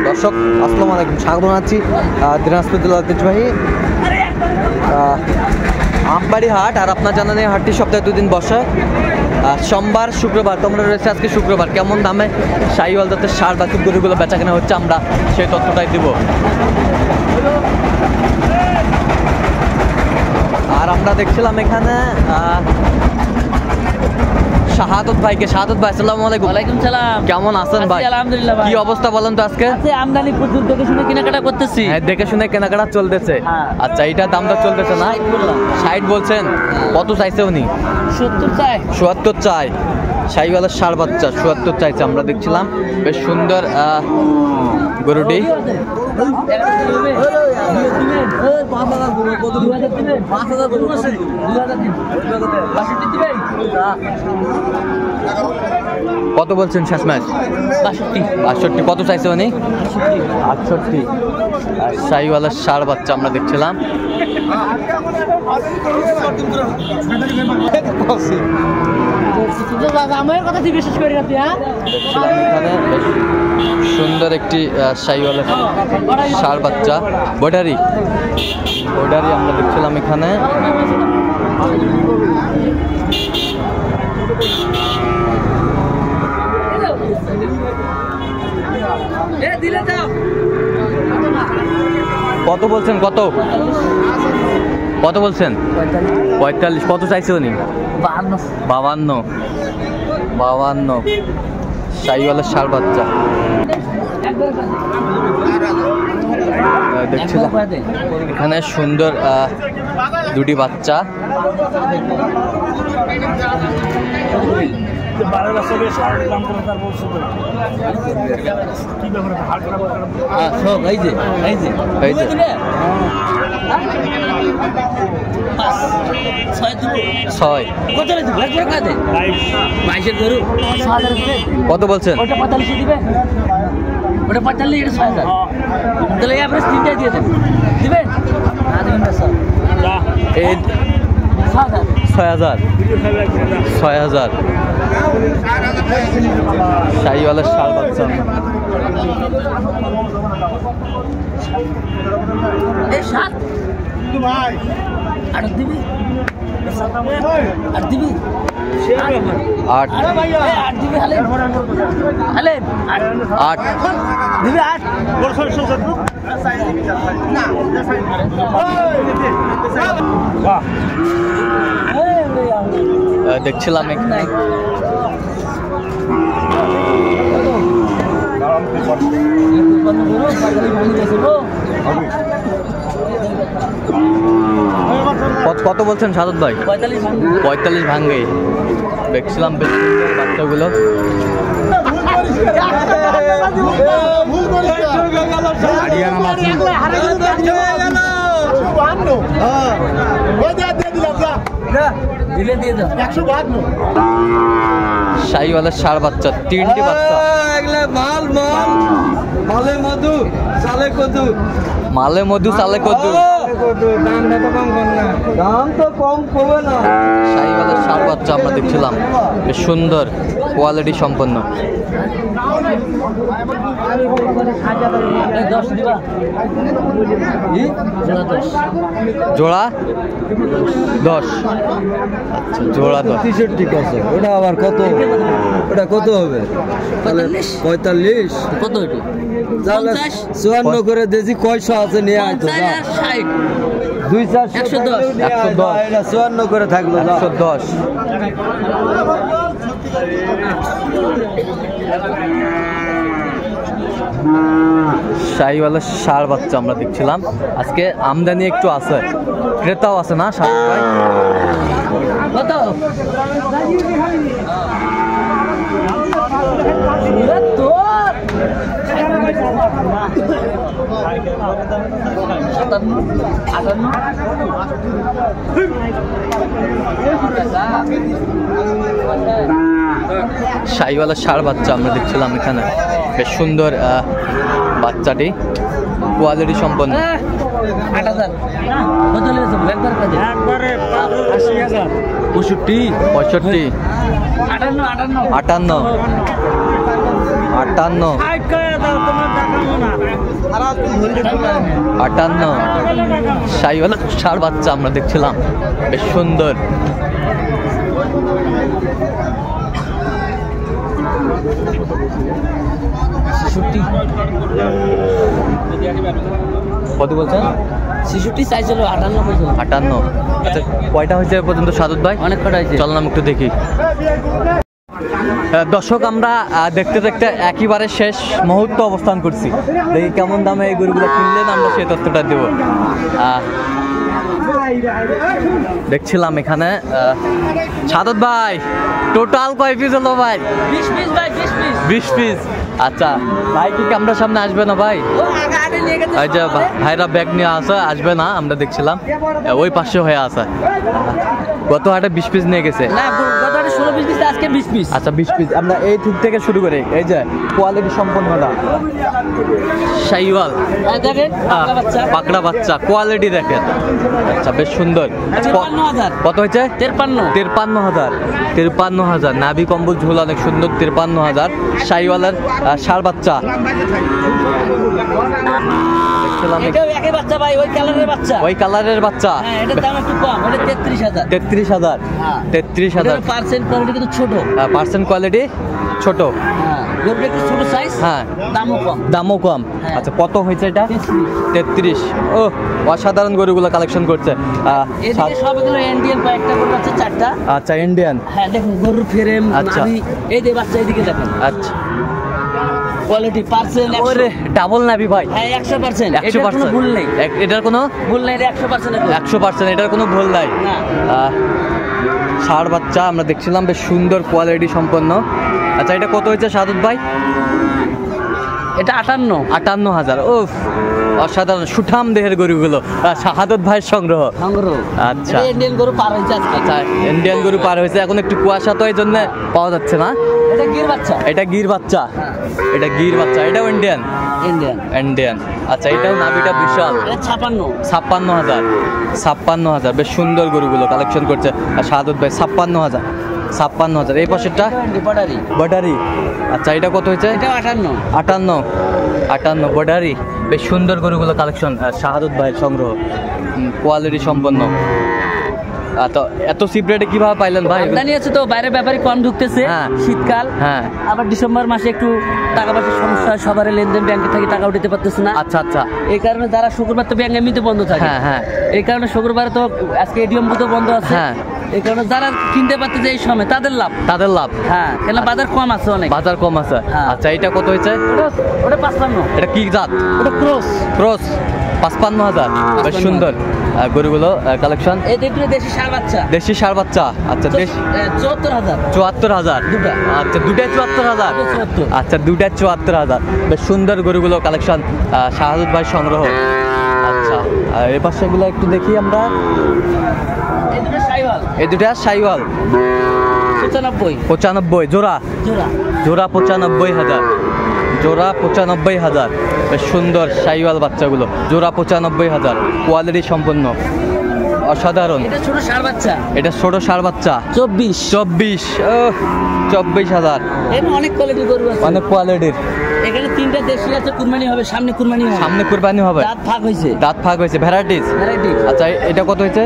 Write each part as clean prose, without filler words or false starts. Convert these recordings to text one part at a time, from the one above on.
দর্শক আসসালামু আলাইকুম, স্বাগত জানাচ্ছি দিনাজপুর জেলার ঐতিহ্যবাহী আমবাড়ি হাট। আর আপনার জানেন এই হাটটি সপ্তাহে 2 দিন বসে, সোমবার শুক্রবার। তোমরা রয়েছে আজকে শুক্রবার। কেমন দামে শাহিওয়াল জাতের ষাঁড় বাছুর গরুগুলো বেচা কেনা হচ্ছে আমরা সেই তথ্যটাই দিব। আর আমরা দেখছিলাম এখানে শাহাদত ভাইকে। শাহাদত ভাই আসসালামু আলাইকুম। ওয়ালাইকুম সালাম। কেমন আছেন ভাই? আলহামদুলিল্লাহ ভাই। কি অবস্থা বলেন তো আজকে? আমদানি প্রচুর, দেখে শুনে কেনাকাটা করতেছি। হ্যাঁ, দেখে শুনে কেনাকাটা চলতেছে। আচ্ছা, এটা দামটা চলতেছে না? 60 বলছেন। কত চাইছে উনি? 70 চাই। ৭৪ চাই। শাহিওয়ালের ষাঁড় বাচ্চা ৭৪ চাইছে। আমরা দেখছিলাম বেশ সুন্দর গরুটি। কত বলছেন শেষ ম্যাচ? ৬২। কত চাইছে উনি? ৬৮। শাহিওয়ালের ষাঁড় বাচ্চা আমরা দেখছিলাম। সুন্দর একটি শাহিওয়ালের ষাঁড় বাচ্চা বর্ডারি আমরা দেখছিলাম এখানে। কত বলছেন? কত বলছেন? ৪৫। কত চাইছে উনি? ৫২। শাহিওয়ালের ষাঁড় বাচ্চা দেখছিলাম এখানে। সুন্দর দুটি বাচ্চা। কত বলছেন? ওটা ৪৫ দিবে, ওটা ৪৫, এটা ৬০০০। তাহলে এভারেজ ৩টাই দিয়ে দেবেন। দিবেন? না দিবেন না স্যার। এই ৬০০০। শাহিওয়ালের ষাঁড় বাচ্চা। এই ৭ ভাই আর দিবি, আর দিবি ৮ দিবি। হালেন ৮ দিবি। ৮ দেখছিলাম এখানে। কত বলছেন শাহাদত ভাই? ৪৫ ভাঙ্গে। দেখছিলাম বেশ সুন্দর বাচ্চাগুলো। শাহিওয়ালের ষাঁড় বাচ্চা 3টি বাচ্চা। মালে মধু চালে কদু। শাহিওয়ালের ষাঁড় বাচ্চা আমরা দেখছিলাম বেশ সুন্দর কোয়ালিটি সম্পন্ন। জোড়া 10। আচ্ছা, জোড়া 10। ঠিক আছে। ওটা আবার কত? ওটা কত হবে তাহলে? ৪৫। কত? ৫৪ করে দিয়েছি। কয়শো আছে নিয়ে আয় তো। ২-৪ ১১০। ৫৪ করে থাকলো। ১১০। শাহিওয়ালের ষাঁড় বাচ্চা আমরা দেখছিলাম। আজকে আমদানি একটু আছে, ক্রেতাও আছে না ষাঁড় ভাই? কত? শাহিওয়ালের ষাঁড় বাচ্চা আমরা দেখছিলাম এখানে। বেশ সুন্দর বাচ্চাটি, কোয়ালিটি সম্পন্ন। ৮০০০। কত লেগেছে? একবারে ৮০০০। ৬৫, ৬৫, ৫৮। ৫৮। 58 শাহিওয়াল ষাঁড় বাচ্চা আমরা দেখছিলাম, বেশ সুন্দর। কত বলছেন? 66 চাইছিল, 58 বলছিল। 58। আচ্ছা, কয়টা হয়েছে এ পর্যন্ত সাদত ভাই? অনেক কটা হয়েছে। চল নাম একটু দেখি। দর্শক, আমরা দেখতে দেখতে একেবারে শেষ মুহূর্ত অবস্থান করছি। দেখি কেমন দামে এই গরুগুলো কিনলেন, আমরা সেই তথ্যটা দেব। দেখছিলাম এখানে সাদত ভাই টোটাল কয় পিস হলো ভাই? 20 পিস ভাই, 20 পিস। 20 পিস। আচ্ছা ভাই কি ক্যামেরার সামনে আসবে না ভাই? এই যে ভাইরা ব্যাগ নিয়ে আসবে না, আমরা দেখছিলাম ওই পাশে হয়ে আসা। গত হাটে 20 পিস নিয়ে গেছে। না, গত হাটে 16 পিস দিছে, আজকে 20 পিস। আচ্ছা 20 পিস। আমরা এই দিক থেকে শুরু করি। এই যে কোয়ালিটি সম্পন্ন না শাহিওয়াল দেখেন, পাকড়া বাচ্চা, কোয়ালিটি দেখেন। আচ্ছা বেশ সুন্দর। 53,000। কত হয়েছে? 53,000। 53,000। নাভি কম্বল ঝোল অনেক সুন্দর। 53,000 শাহিওয়ালের ষাঁড় বাচ্চা। এটাও একই বাচ্চা ভাই, ওই কালারের বাচ্চা। ওই কালারের বাচ্চা। হ্যাঁ, এটার দাম একটু কম, এটা 33,000। 33,000। হ্যাঁ। 33,000। পার্সেন্ট কোয়ালিটি কিন্তু ছোট। পার্সেন্ট কোয়ালিটি ছোট। হ্যাঁ, গরুটা একটু ছোট সাইজ। হ্যাঁ, দামও কম। দামও কম। হ্যাঁ। আচ্ছা কত হয়েছে এটা? 33। ও অসাধারণ গরুগুলো কালেকশন করছে। এদিকে সবগুলো ইন্ডিয়ান, কয়েকটা গরু আছে 4টা। আচ্ছা ইন্ডিয়ান। হ্যাঁ দেখুন গরুর ফ্রেম, আচ্ছা। নাভি, এই যে বাচ্চা এদিকে দেখেন। আচ্ছা কোয়ালিটি পার্সেন্ট। ওরে ডাবল নাভি ভাই। হ্যাঁ 100%। 100%। কোনো ভুল নেই। এটার কোনো ভুল নেই, এটা 100%। 100%। এটার কোনো ভুল নাই। না। ষাঁড় বাচ্চা আমরা দেখছিলাম, বেশ সুন্দর কোয়ালিটি সম্পন্ন। আচ্ছা এটা কত হয়েছে সাদত ভাই? এটা 58,000। উফ অসাধারণ সুঠাম দেহের গরুগুলো, শাহাদত ভাইয়ের সংগ্রহ। আচ্ছা ইন্ডিয়ান গরু পার হয়েছে আজকে। আচ্ছা ইন্ডিয়ান গরু পার হয়েছে, এখন একটু কুয়াশা তো এই জন্য পাওয়া যাচ্ছে না। এটা গির বাচ্চা। এটা গির বাচ্চা। এটা গির বাচ্চা। এটাও ইন্ডিয়ান। ইন্ডিয়ান। আচ্ছা এটাও নাভিটা বিশাল। এটা 56। 56,000। বেশ সুন্দর গরুগুলো কালেকশন করছে আর শাহাদত ভাই। 56,000। এই পাশেরটা বর্ডারি। আচ্ছা এটা কত হয়েছে? এটা 58 বর্ডারি। বেশ সুন্দর গরুগুলো কালেকশন শাহাদত ভাইয়ের সংগ্রহ, কোয়ালিটি সম্পন্ন। তো এত চিপ রেটে কিভাবে পাইলেন ভাই? আমদানি আছে তো, বাইরে ব্যাপারী কম ঢুকতেছে। হ্যাঁ। শীতকাল। হ্যাঁ। আবার ডিসেম্বর মাসে একটু টাকা পয়সার সমস্যা, সবার লেনদেন, ব্যাংকে থেকে টাকা উঠাতে পারতেছে না। আচ্ছা আচ্ছা। এই কারণে যারা শুক্রবার তো ব্যাংক এমনিতে বন্ধ থাকে। হ্যাঁ হ্যাঁ। এই কারণে শুক্রবারে তো আজকে এটিএম বুথও বন্ধ আছে। হ্যাঁ। এই কারণে যারা কিনতে পারতেছে এই সময় তাদের লাভ। হ্যাঁ, কেন বাজার কম আছে, অনেক বাজার কম আছে। হ্যাঁ। আচ্ছা এটা কত হয়েছে? ওটা 55। এটা কি জাত? ওটা ক্রস। 55,000। বেশ সুন্দর গরুগুলো কালেকশন। এই দেখুন দেশি ষাঁড় বাচ্চা। দেশি ষাঁড় বাচ্চা। আচ্ছা 74,000। 74,000। দুটা। আচ্ছা দুটাই 74,000। 74। আচ্ছা দুটাই 74,000। বেশ সুন্দর গরুগুলো কালেকশন শাহাদত ভাই সংগ্রহ। আচ্ছা এই পাশেগুলো একটু দেখি আমরা। এই দুটা শাহিওয়াল। 95 জোড়া। জোড়া 95,000। জোড়া 95,000। বেশ সুন্দর শাহিওয়াল বাচ্চাগুলো, জোড়া 95,000। কোয়ালিটি সম্পন্ন, অসাধারণ। এটা ছোট ষাঁড় বাচ্চা। এটা ছোট ষাঁড় বাচ্চা। 24,000। অনেক কোয়ালিটির গরু আছে, অনেক কোয়ালিটির। এখানে 3টা দেশি আছে, কুরবানি হবে সামনে। সামনে কুরবানি হবে। দাঁত ফাঁক হয়েছে। ভ্যারাইটিস। আচ্ছা এটা কত হয়েছে?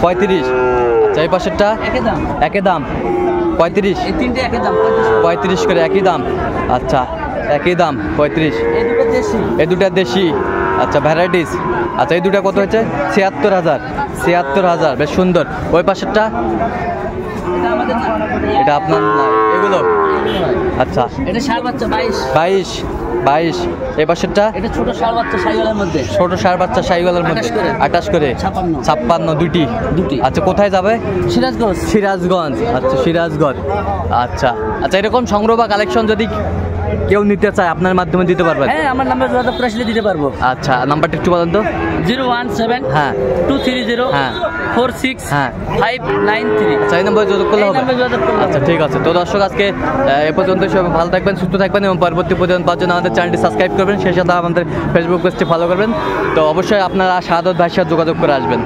35। আচ্ছা এই পাশেরটা একই দাম 35। এই 3টে একই দাম 35 করে একই দাম। আচ্ছা একই দাম 35। এই দুটা দেশি। আচ্ছা ভ্যারাইটিস। আচ্ছা এই দুটা কত হয়েছে? 76,000। বেশ সুন্দর। ওই পাশেরটা এটা আপনার না, এগুলো আচ্ছা এটা ষাঁড় বাচ্চা 22। এই পাশেরটা এটা ছোট ষাঁড় বাচ্চা শাহিওয়ালের মধ্যে। ছোট ষাঁড় বাচ্চা শাহিওয়ালের মধ্যে 28 করে। 56 দুটি। আচ্ছা কোথায় যাবে? সিরাজগঞ্জ। আচ্ছা সিরাজগঞ্জ। আচ্ছা আচ্ছা এরকম সংগ্রহ বা কালেকশন যদি কেউ নিতে চায় আপনার মাধ্যমে দিতে পারবেন? হ্যাঁ, আমার নাম্বার যোগাযোগ করে আসলে দিতে পারবো। আচ্ছা নাম্বারটা একটু বলেন তো। 017 হ্যাঁ 230 হ্যাঁ 46 হ্যাঁ 593। আচ্ছা এই নাম্বারে যোগাযোগ করলে হবে? আচ্ছা ঠিক আছে। তো দর্শক আজকে এ পর্যন্ত সবাই ভালো থাকবেন, সুস্থ থাকবেন এবং পরবর্তী প্রতিদিন পাওয়ার জন্য আমাদের চ্যানেলটি সাবস্ক্রাইব করবেন, সেই সাথে আমাদের ফেসবুক পেজটি ফলো করবেন। তো অবশ্যই আপনারা শাহাদত ভাইয়ের সাথে যোগাযোগ করে আসবেন।